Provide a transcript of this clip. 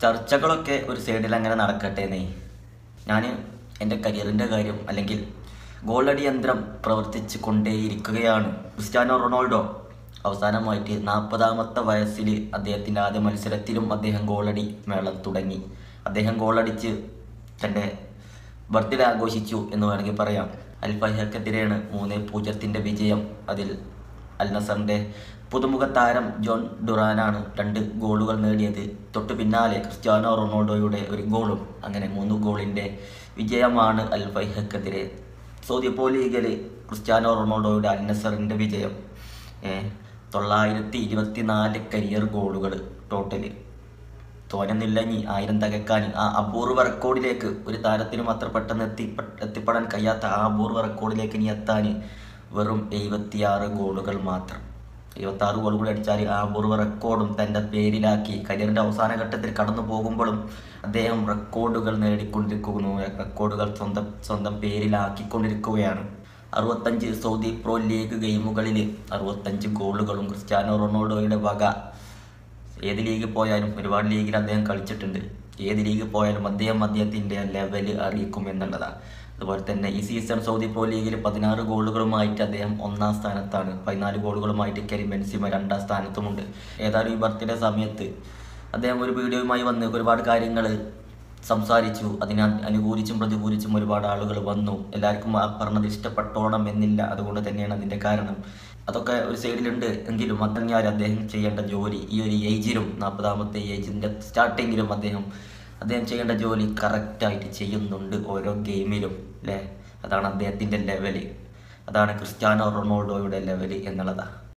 ചർച്ചകളൊക്കെ ഒരു സൈഡിൽ അങ്ങനെ നടക്കട്ടെ എന്നേ. ഞാൻ എൻ്റെ കരിയറിൻ്റെ കാര്യം അല്ലെങ്കിൽ ഗോളടി യന്ത്രം പ്രവർത്തിച്ച് കൊണ്ടേയിരിക്കുകയാണ്. ക്രിസ്ത്യാനോ റൊണാൾഡോ അവസാനമായിട്ട് 40ാമത്തെ വയസ്സിൽ അദ്ദേഹത്തിൻ്റെ ആദ്യ മത്സരത്തിലും അദ്ദേഹം ഗോളടി മേളം തുടങ്ങി. അദ്ദേഹം ഗോളടിച്ച് തൻ്റെ ബർത്ത്ഡേ ആഘോഷിച്ചു എന്ന് വേണമെങ്കിൽ പറയാം. അൽ ഫൈഹക്കെതിരെയാണ് 3-0 വിജയം. അതിൽ അൽ നസറിൻ്റെ പുതുമുഖ താരം ജോൺ ഡുറാനാണ് 2 ഗോളുകൾ നേടിയത്. തൊട്ടു പിന്നാലെ ക്രിസ്ത്യാനോ റൊണാൾഡോയുടെ ഒരു ഗോളും. അങ്ങനെ 3 ഗോളിൻ്റെ വിജയമാണ് അൽ ഫൈഹക്കെതിരെ. സൗദി പ്രോ ലീഗിൽ ക്രിസ്ത്യാനോ റൊണാൾഡോയുടെ അൽ നസറിൻ്റെ വിജയം. 924 കരിയർ ഗോളുകൾ ടോട്ടല്. തോന്നുന്നില്ല ഇനി 1000 തികക്കാൻ. ആ അപൂർവ റെക്കോർഡിലേക്ക് ഒരു താരത്തിനും അത്ര പെട്ടെന്ന് എത്തിപ്പെടാൻ കഴിയാത്ത ആ അപൂർവ റെക്കോർഡിലേക്ക് ഇനി എത്താൻ വെറും 76 ഗോളുകൾ മാത്രം. 76 ഗോൾ കൂടി അടിച്ചാൽ ആ അപൂർവ റെക്കോർഡും തൻ്റെ പേരിലാക്കി കരിയറിൻ്റെ അവസാന ഘട്ടത്തിൽ കടന്നു പോകുമ്പോഴും അദ്ദേഹം റെക്കോർഡുകൾ നേടിക്കൊണ്ടിരിക്കുന്നു. റെക്കോർഡുകൾ സ്വന്തം പേരിലാക്കിക്കൊണ്ടിരിക്കുകയാണ്. 65 സൗദി പ്രോ ലീഗ് ഗെയിമുകളിൽ 65 ഗോളുകളും ക്രിസ്ത്യാനോ റൊണാൾഡോയുടെ വക. ഏത് ലീഗിൽ പോയാലും, ഒരുപാട് ലീഗിൽ അദ്ദേഹം കളിച്ചിട്ടുണ്ട്. ഏത് ലീഗിൽ പോയാലും അദ്ദേഹത്തിൻ്റെ ലെവല് അറിയിക്കും എന്നുള്ളതാണ്. അതുപോലെ തന്നെ ഈ സീസൺ സൗദി പ്രോ ലീഗിൽ 16 ഗോളുകളുമായിട്ട് അദ്ദേഹം 1ാം സ്ഥാനത്താണ്. 14 ഗോളുകളുമായിട്ട് കരീം ബെൻസിമ 2ാം സ്ഥാനത്തുമുണ്ട്. ഏതായാലും ഈ ബർത്ത്ഡേ സമയത്ത് അദ്ദേഹം ഒരു വീഡിയോയുമായി വന്ന് ഒരുപാട് കാര്യങ്ങൾ സംസാരിച്ചു. അതിനെ അനുകൂലിച്ചും പ്രതികൂലിച്ചും ഒരുപാട് ആളുകൾ വന്നു. എല്ലാവർക്കും പറഞ്ഞത് ഇഷ്ടപ്പെട്ടോണം എന്നില്ല. അതുകൊണ്ട് തന്നെയാണ് അതിൻ്റെ കാരണം. അതൊക്കെ ഒരു സൈഡിലുണ്ട് എങ്കിലും അതങ്ങാൽ അദ്ദേഹം ചെയ്യേണ്ട ജോലി ഈ ഒരു ഏജിലും 40ാമത്തെ ഏജിൻ്റെ സ്റ്റാർട്ടിങ്ങിലും അദ്ദേഹം ചെയ്യേണ്ട ജോലി കറക്റ്റായിട്ട് ചെയ്യുന്നുണ്ട് ഓരോ ഗെയിമിലും അല്ലേ. അതാണ് അദ്ദേഹത്തിൻ്റെ ലെവല്. അതാണ് ക്രിസ്ത്യാനോ റൊണാൾഡോയുടെ ലെവല് എന്നുള്ളതാണ്.